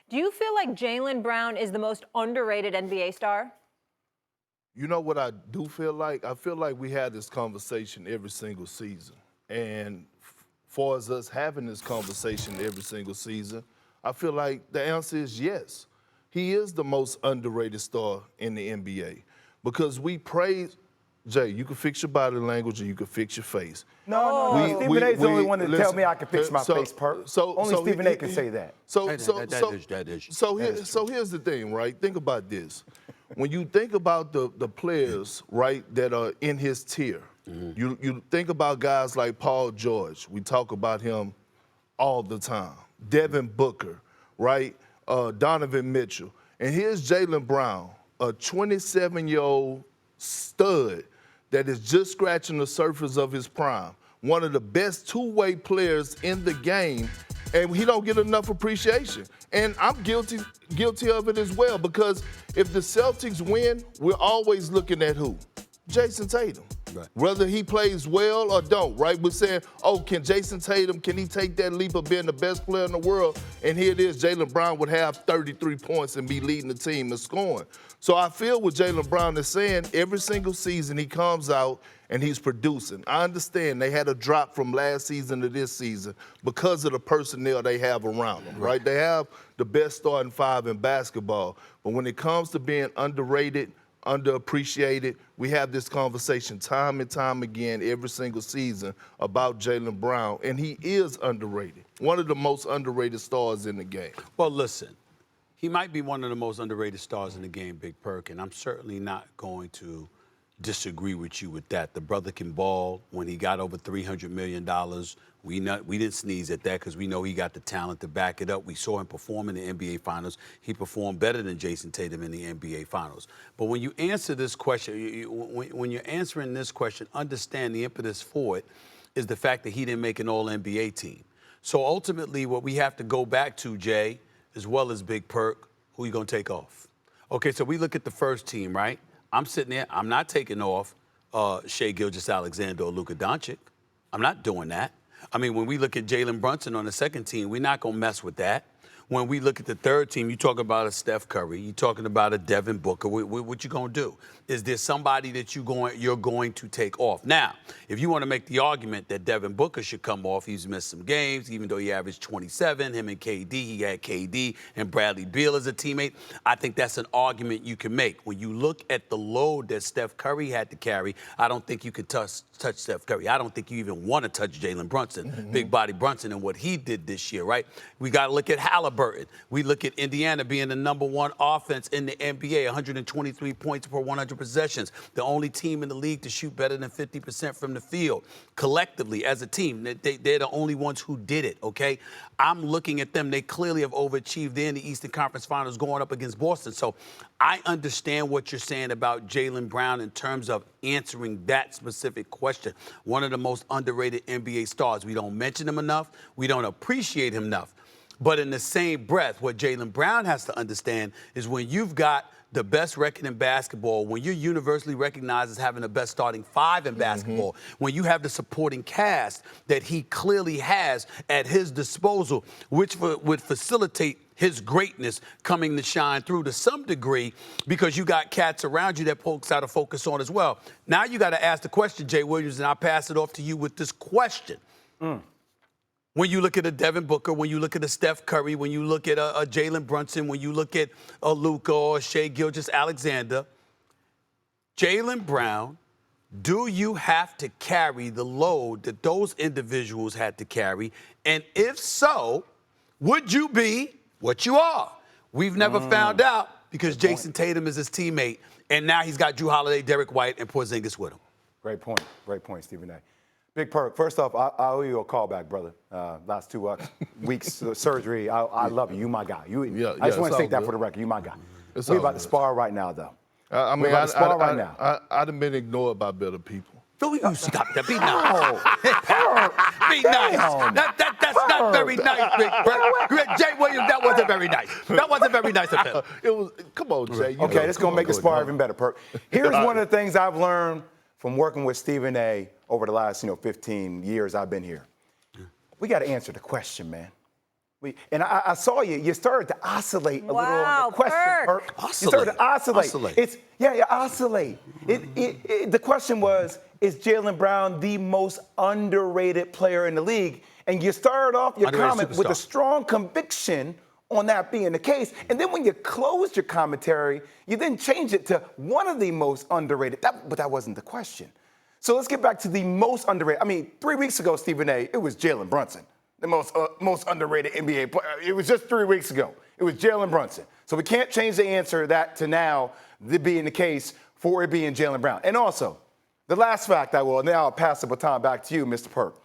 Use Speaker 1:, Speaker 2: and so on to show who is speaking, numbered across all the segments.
Speaker 1: Do you feel like Jaylen Brown is the most underrated NBA star?
Speaker 2: You know what I do feel like? I feel like we had this conversation every single season. And for us having this conversation every single season, I feel like the answer is yes. He is the most underrated star in the NBA because we praise. Jay, you can fix your body language and you can fix your face.
Speaker 3: No. Stephen A's the only one to tell me I can fix my face, Perk. Only Stephen A can say that.
Speaker 2: So here's the thing, right? Think about this. When you think about the players, right, that are in his tier, you think about guys like Paul George. We talk about him all the time. Devin Booker, right? Donovan Mitchell. And here's Jaylen Brown, a 27-year-old stud that is just scratching the surface of his prime. One of the best two-way players in the game, and he don't get enough appreciation. And I'm guilty of it as well, because if the Celtics win, we're always looking at who? Jayson Tatum. Right. Whether he plays well or don't, right? We're saying, oh, can Jayson Tatum, can he take that leap of being the best player in the world? And here it is, Jaylen Brown would have 33 points and be leading the team in scoring. So I feel what Jaylen Brown is saying, every single season he comes out and he's producing. I understand they had a drop from last season to this season because of the personnel they have around them, right? They have the best starting five in basketball. But when it comes to being underrated, underappreciated, we have this conversation time and time again every single season about Jaylen Brown, and he is underrated. One of the most underrated stars in the game.
Speaker 4: Well, listen, he might be one of the most underrated stars in the game, Big Perk, and I'm certainly not going to disagree with you with that. The brother can ball. When he got over $300 million, we didn't sneeze at that because we know he got the talent to back it up. We saw him perform in the NBA Finals. He performed better than Jayson Tatum in the NBA Finals. But when you answer this question, when you're answering this question, understand the impetus for it is the fact that he didn't make an All-NBA team. So ultimately, what we have to go back to, Jay, as well as Big Perk, who you going to take off? Okay, so we look at the first team, right? I'm sitting there. I'm not taking off Shai Gilgeous-Alexander or Luka Doncic. I'm not doing that. I mean, when we look at Jalen Brunson on the second team, we're not going to mess with that. When we look at the third team, you talk about a Steph Curry, you're talking about a Devin Booker. What you going to do? Is there somebody that you're going to take off? Now, if you want to make the argument that Devin Booker should come off, he's missed some games, even though he averaged 27, him and KD, he had KD and Bradley Beal as a teammate. I think that's an argument you can make. When you look at the load that Steph Curry had to carry, I don't think you could touch Steph Curry. I don't think you even want to touch Jalen Brunson, big body Brunson, and what he did this year, right? We got to look at Halliburton. We look at Indiana being the #1 offense in the NBA, 123 points per 100 possessions, the only team in the league to shoot better than 50% from the field. Collectively, as a team, they're the only ones who did it, okay? I'm looking at them. They clearly have overachieved. They're in the Eastern Conference Finals going up against Boston. So I understand what you're saying about Jaylen Brown in terms of answering that specific question. One of the most underrated NBA stars. We don't mention him enough. We don't appreciate him enough. But in the same breath, what Jaylen Brown has to understand is when you've got the best record in basketball, when you're universally recognized as having the best starting five in basketball, when you have the supporting cast that he clearly has at his disposal, which would facilitate his greatness coming to shine through to some degree because you got cats around you that folks got to focus on as well. Now you got to ask the question, Jay Williams, and I'll pass it off to you with this question. When you look at a Devin Booker, when you look at a Steph Curry, when you look at a Jalen Brunson, when you look at a Luka or Shai Gilgeous-Alexander, Jaylen Brown, do you have to carry the load that those individuals had to carry? And if so, would you be what you are? We've never found out because Jayson Tatum is his teammate, and now he's got Jrue Holiday, Derek White, and Porzingis with him.
Speaker 3: Great point. Great point, Stephen A. Big Perk, first off, I owe you a call back, brother. Last 2 weeks of surgery. I love you. You my guy. I just want to state that for the record. You my guy. We're about to spar right now, though.
Speaker 2: I mean,
Speaker 3: we're about to spar right now.
Speaker 2: I'd have been ignored by better people.
Speaker 4: Don't you stop that. Be nice. Be nice. That's not very nice, Big Perk. Jay Williams, that wasn't very nice. That wasn't very nice of him.
Speaker 2: It was. Come on, Jay.
Speaker 3: Okay, that's going to make the spar even better, Perk. Here's one of the things I've learned from working with Stephen A. over the last, 15 years I've been here. We got to answer the question, man. And I saw you started to oscillate a little on the question,
Speaker 1: Perk.
Speaker 3: You started to oscillate. Oscillate. The question was, is Jaylen Brown the most underrated player in the league? And you started off your comment with a strong conviction on that being the case. And then when you closed your commentary, you then changed it to one of the most underrated. But that wasn't the question. So let's get back to the most underrated. I mean, 3 weeks ago, Stephen A., it was Jalen Brunson, the most underrated NBA player. It was just 3 weeks ago. It was Jalen Brunson. So we can't change the answer to now being the case for it being Jaylen Brown. And also, the last fact now I'll pass the baton back to you, Mr. Perk.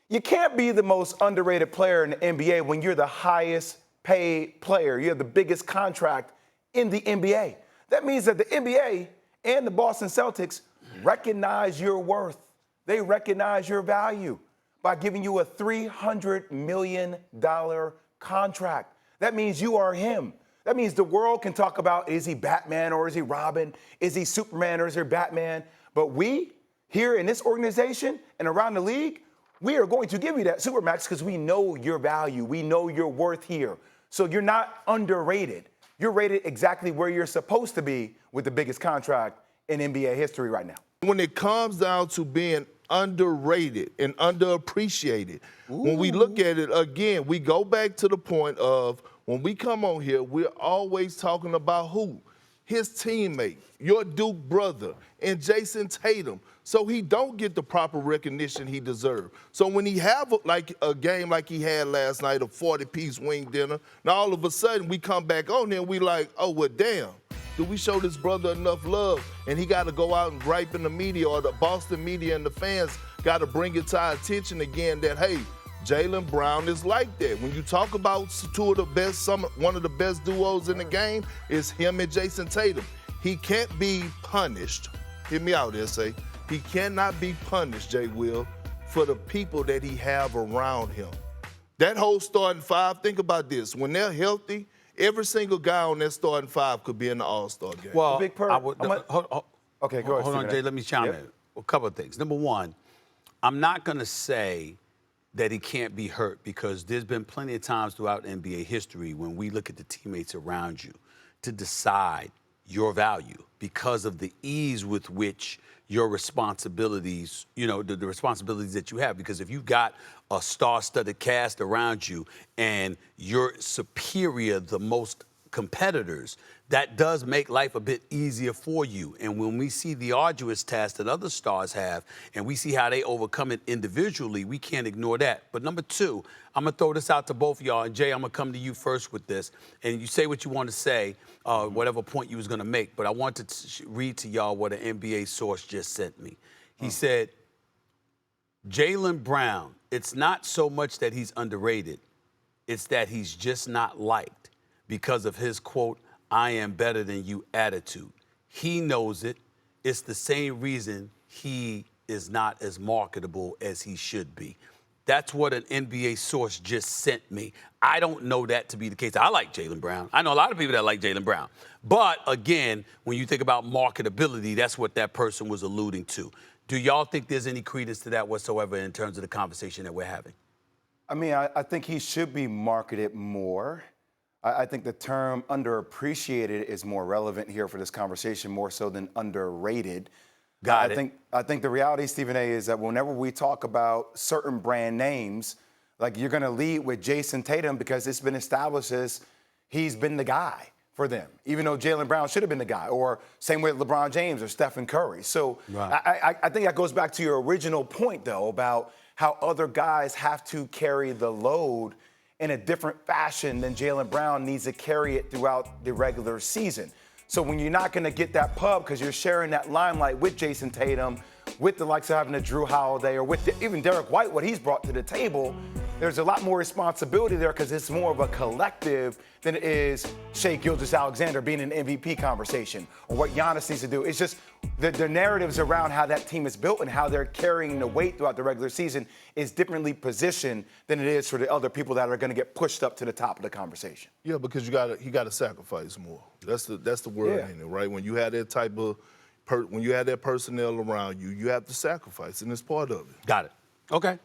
Speaker 3: You can't be the most underrated player in the NBA when you're the highest paid player. You have the biggest contract in the NBA. That means that the NBA and the Boston Celtics recognize your worth. They recognize your value by giving you a $300 million contract. That means you are him. That means the world can talk about, is he Batman or is he Robin? Is he Superman or is he Batman? But we, here in this organization and around the league, we are going to give you that Supermax because we know your value. We know your worth here. So you're not underrated. You're rated exactly where you're supposed to be with the biggest contract in NBA history right now.
Speaker 2: When it comes down to being underrated and underappreciated, when we look at it again, we go back to the point of when we come on here, we're always talking about who? His teammate, your Duke brother, and Jayson Tatum. So he don't get the proper recognition he deserves. So when he have a game like he had last night, a 40-piece wing dinner, now all of a sudden we come back on there and we like, oh, well, damn. Do we show this brother enough love? And he got to go out and gripe in the media, or the Boston media and the fans got to bring it to our attention again that, hey, Jaylen Brown is like that. When you talk about one of the best duos in the game is him and Jayson Tatum. He can't be punished. Hear me out, S.A. He cannot be punished, Jay Will, for the people that he have around him. That whole starting five, think about this. When they're healthy, every single guy on that starting five could be in the All-Star game.
Speaker 4: Well,
Speaker 3: Big Perk, okay, go ahead.
Speaker 4: Hold on, Jay. Let me chime in. A couple of things. Number one, I'm not going to say that he can't be hurt because there's been plenty of times throughout NBA history when we look at the teammates around you to decide your value because of the ease with which your responsibilities, the responsibilities that you have. Because if you've got a star-studded cast around you and you're superior to most competitors, that does make life a bit easier for you. And when we see the arduous task that other stars have and we see how they overcome it individually, we can't ignore that. But number two, I'm going to throw this out to both of y'all. And Jay, I'm going to come to you first with this. And you say what you want to say, whatever point you was going to make. But I want to read to y'all what an NBA source just sent me. He said, Jaylen Brown, it's not so much that he's underrated. It's that he's just not liked because of his, quote, I am better than you attitude. He knows it. It's the same reason he is not as marketable as he should be. That's what an NBA source just sent me. I don't know that to be the case. I like Jaylen Brown. I know a lot of people that like Jaylen Brown. But, again, when you think about marketability, that's what that person was alluding to. Do y'all think there's any credence to that whatsoever in terms of the conversation that we're having?
Speaker 3: I mean, I think he should be marketed more. I think the term underappreciated is more relevant here for this conversation, more so than underrated.
Speaker 4: Got it.
Speaker 3: I think the reality, Stephen A., is that whenever we talk about certain brand names, like you're going to lead with Jayson Tatum because it's been established as he's been the guy for them, even though Jaylen Brown should have been the guy, or same with LeBron James or Stephen Curry. So right. I think that goes back to your original point, though, about how other guys have to carry the load in a different fashion than Jaylen Brown needs to carry it throughout the regular season. So when you're not going to get that pub because you're sharing that limelight with Jayson Tatum, with the likes of having a Drew Holiday, or with even Derek White, what he's brought to the table, there's a lot more responsibility there because it's more of a collective than it is Shai Gilgeous-Alexander being in an MVP conversation or what Giannis needs to do. It's just the narratives around how that team is built and how they're carrying the weight throughout the regular season is differently positioned than it is for the other people that are going to get pushed up to the top of the conversation.
Speaker 2: Yeah, because you got to sacrifice more. That's the word in it, right? When you have that type of when you have that personnel around you, you have to sacrifice, and it's part of it.
Speaker 4: Got it. Okay.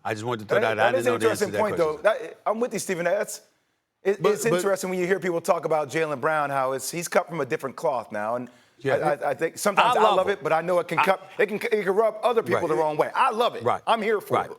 Speaker 4: I just wanted to throw that out.
Speaker 3: That is an interesting point, though. I'm with you, Stephen A. It's interesting when you hear people talk about Jaylen Brown, how he's cut from a different cloth now. And I think sometimes I love it, but I know it can rub other people the wrong way. I love it. I'm here for it.